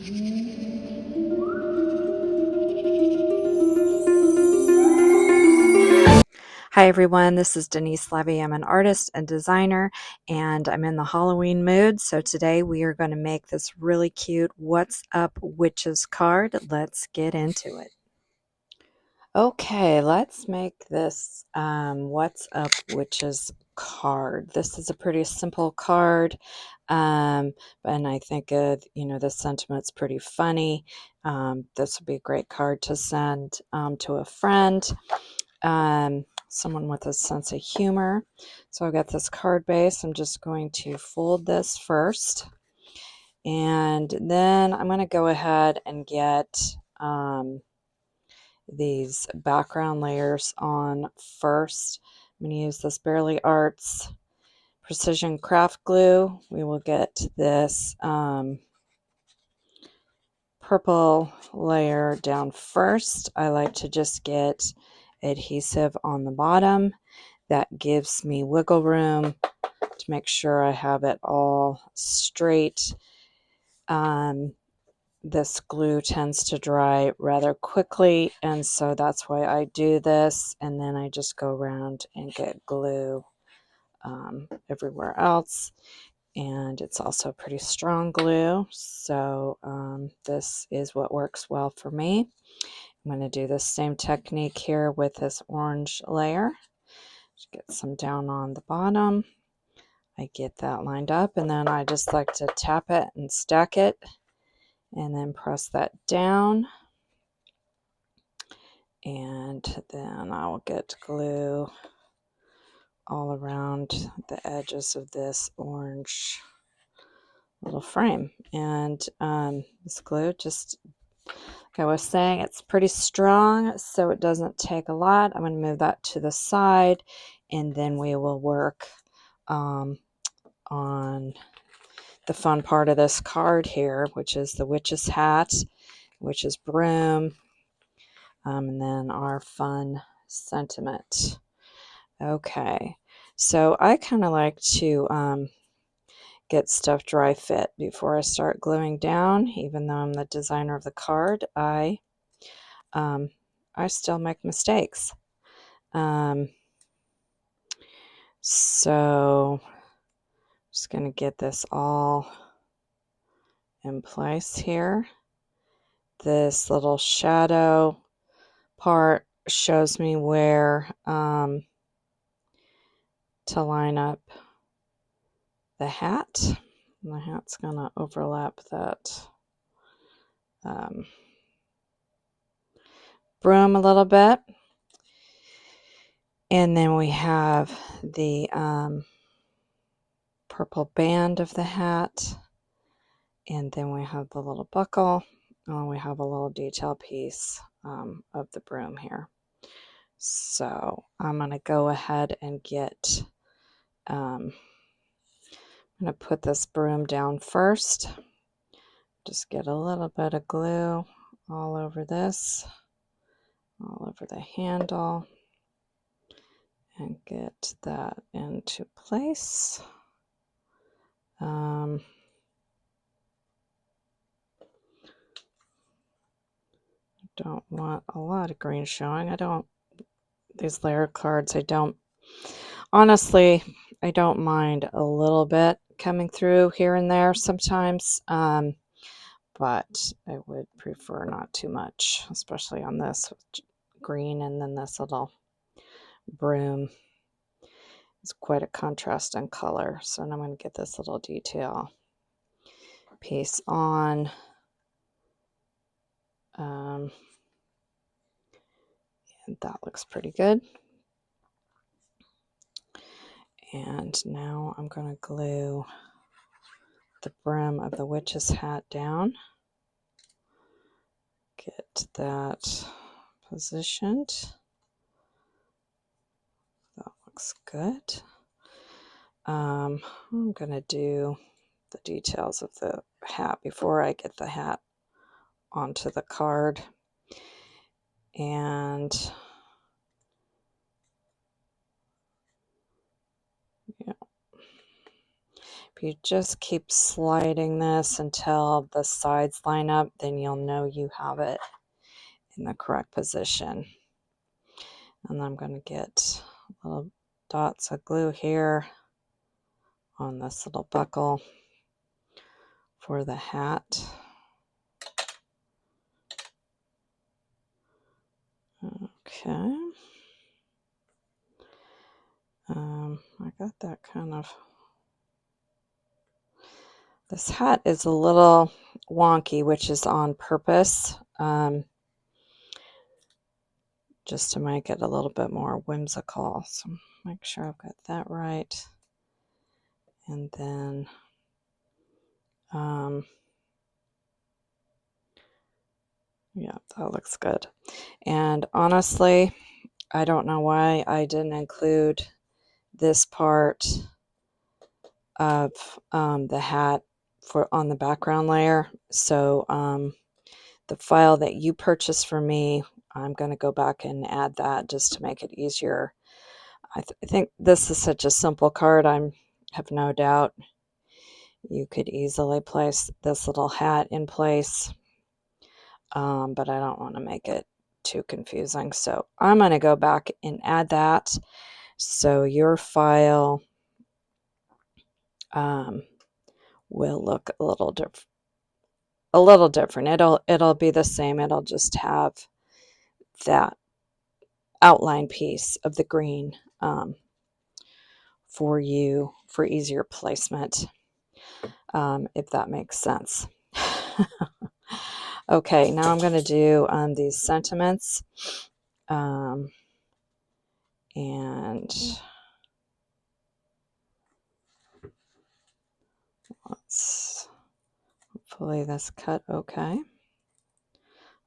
Hi everyone, this is Denise Levy. I'm an artist and designer and I'm in the Halloween mood. So today we are going to make this really cute What's Up Witches card. Let's get into it. Okay, let's make this What's Up Witches card. This is a pretty simple card, and I think the sentiment's pretty funny. This would be a great card to send to a friend. Someone with a sense of humor. So I've got this card base. I'm just going to fold this first, and then I'm going to go ahead and get these background layers on first. I'm going to use this Barely Arts Precision Craft Glue. We will get this purple layer down first. I like to just get adhesive on the bottom. That gives me wiggle room to make sure I have it all straight. This glue tends to dry rather quickly, and so that's why I do this, and then I just go around and get glue everywhere else. And it's also pretty strong glue, so this is what works well for me. I'm going to do the same technique here with this orange layer. Just get some down on the bottom. I get that lined up, and then I just like to tap it and stack it and then press that down, and then I'll get glue all around the edges of this orange little frame. And this glue, just like I was saying, it's pretty strong, so it doesn't take a lot. I'm going to move that to the side, and then we will work on the fun part of this card here, which is the witch's hat, witch's broom, and then our fun sentiment. Okay, so I kind of like to get stuff dry fit before I start gluing down. Even though I'm the designer of the card, I still make mistakes. So just going to get this all in place here. This little shadow part shows me where to line up the hat. And the hat's going to overlap that broom a little bit. And then we have the purple band of the hat. And then we have the little buckle. And we have a little detail piece of the broom here. So I'm going to go ahead and get, I'm going to put this broom down first. Just get a little bit of glue all over this, all over the handle, and get that into place. Don't want a lot of green showing. These layer cards, honestly, I don't mind a little bit coming through here and there sometimes, but I would prefer not too much, especially on this green, and then this little broom. It's quite a contrast in color. So now I'm going to get this little detail piece on. And that looks pretty good. And now I'm going to glue the brim of the witch's hat down. Get that positioned. That looks good. I'm going to do the details of the hat before I get the hat onto the card. And yeah, If you just keep sliding this until the sides line up, then you'll know you have it in the correct position. And I'm going to get little dots of glue here on this little buckle for the hat. Okay. I got that kind of... This hat is a little wonky, which is on purpose, just to make it a little bit more whimsical. So make sure I've got that right. And then yeah, that looks good. And honestly, I don't know why I didn't include this part of the hat on the background layer. So the file that you purchased for me, I'm going to go back and add that just to make it easier. I think this is such a simple card. I have no doubt you could easily place this little hat in place, but I don't want to make it too confusing. So I'm going to go back and add that. So your file will look a little different. It'll be the same. It'll just have that outline piece of the green for you for easier placement, if that makes sense. Okay, now I'm going to do these sentiments, and let's hopefully this cut okay.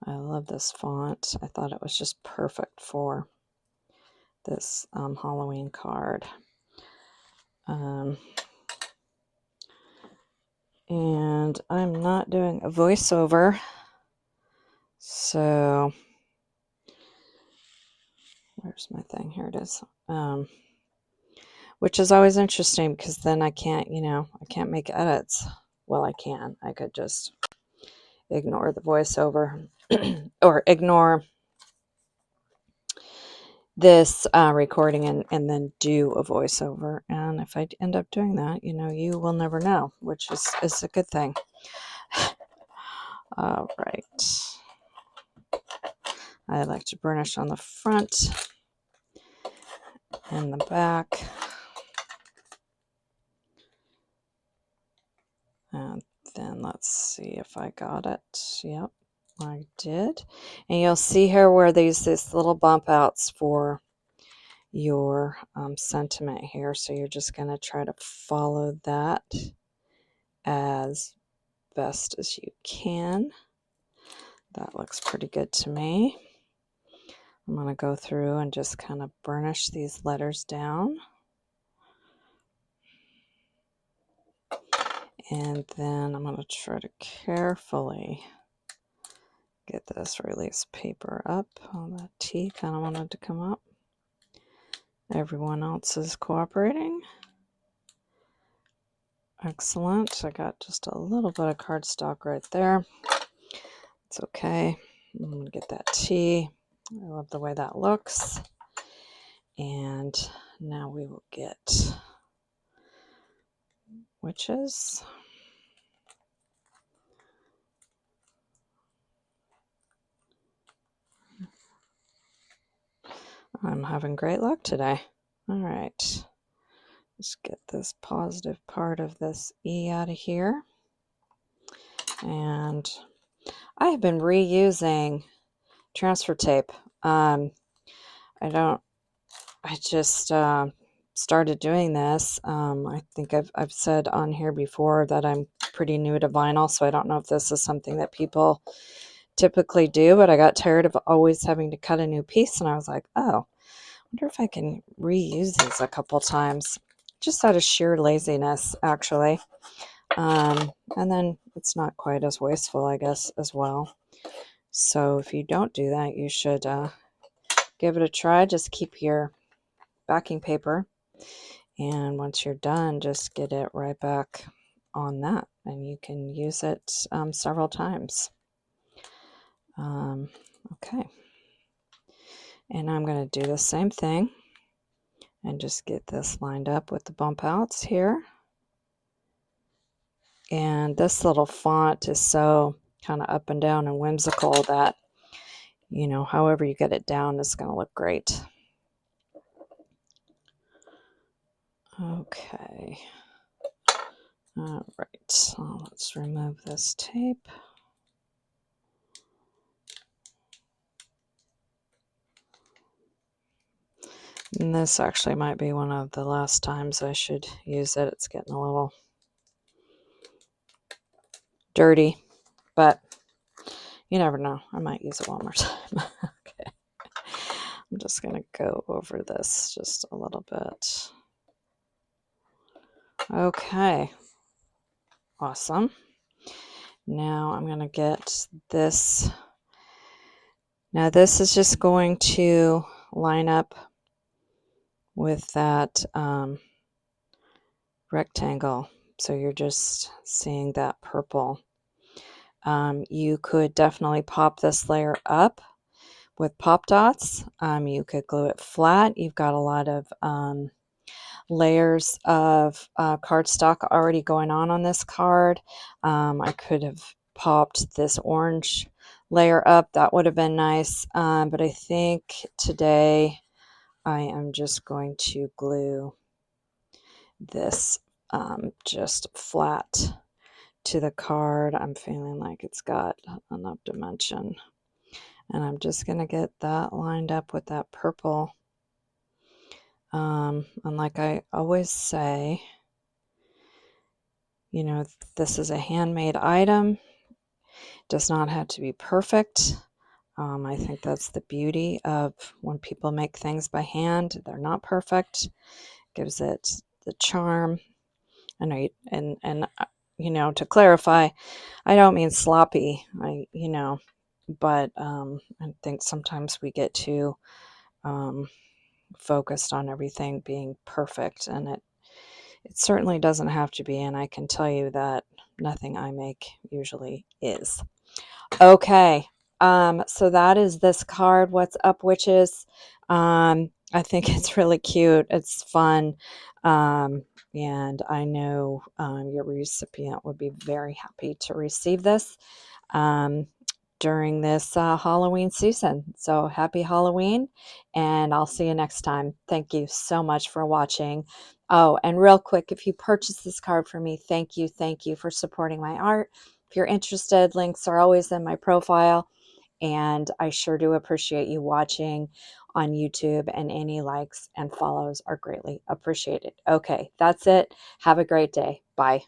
I love this font. I thought it was just perfect for this Halloween card. And I'm not doing a voiceover, so where's my thing? Here it is. Which is always interesting because then I can't, I can't make edits. Well, I can. I could just ignore the voiceover or ignore this recording and then do a voiceover. And if I end up doing that, you will never know, which is a good thing. All right. I like to burnish on the front and the back. And then let's see if I got it. Yep, I did. And you'll see here where there's this little bump outs for your sentiment here. So you're just going to try to follow that as best as you can. That looks pretty good to me. I'm going to go through and just kind of burnish these letters down. And then I'm going to try to carefully get this release paper up. Oh, that T kind of wanted to come up. Everyone else is cooperating. Excellent. I got just a little bit of cardstock right there. It's okay. I'm going to get that T. I love the way that looks. And now we will get witches. I'm having great luck today. All right. Let's get this positive part of this E out of here. And I have been reusing transfer tape. I just started doing this. I think I've said on here before that I'm pretty new to vinyl, so I don't know if this is something that people typically do, but I got tired of always having to cut a new piece, and I was like, oh, I wonder if I can reuse these a couple times, just out of sheer laziness, actually. And then it's not quite as wasteful, I guess, as well. So if you don't do that, you should give it a try. Just keep your backing paper And once you're done, just get it right back on that, and you can use it several times. Okay. And I'm going to do the same thing and just get this lined up with the bump outs here. And this little font is so kind of up and down and whimsical that, you know, however you get it down is going to look great. Okay. All right, so let's remove this tape. And this actually might be one of the last times I should use it. It's getting a little dirty, but you never know. I might use it one more time. Okay. I'm just going to go over this just a little bit. Okay. Awesome. Now I'm going to get this. Now this is just going to line up with that rectangle. So you're just seeing that purple. You could definitely pop this layer up with pop dots. You could glue it flat. You've got a lot of layers of cardstock already going on this card. I could have popped this orange layer up. That would have been nice. But I think today I am just going to glue this just flat to the card. I'm feeling like it's got enough dimension. And I'm just going to get that lined up with that purple. And like I always say, you know, this is a handmade item. It does not have to be perfect. I think that's the beauty of when people make things by hand. They're not perfect. Gives it the charm. And you know, to clarify, I don't mean sloppy. But I think sometimes we get too focused on everything being perfect, and it certainly doesn't have to be. And I can tell you that nothing I make usually is. Okay, so that is this card. What's up, witches? I think it's really cute. It's fun. And I know your recipient would be very happy to receive this during this Halloween season. So happy Halloween, and I'll see you next time. Thank you so much for watching. Oh, and real quick, if you purchase this card for me, thank you for supporting my art. If you're interested, links are always in my profile, and I sure do appreciate you watching on YouTube, and any likes and follows are greatly appreciated. Okay, that's it. Have a great day. Bye.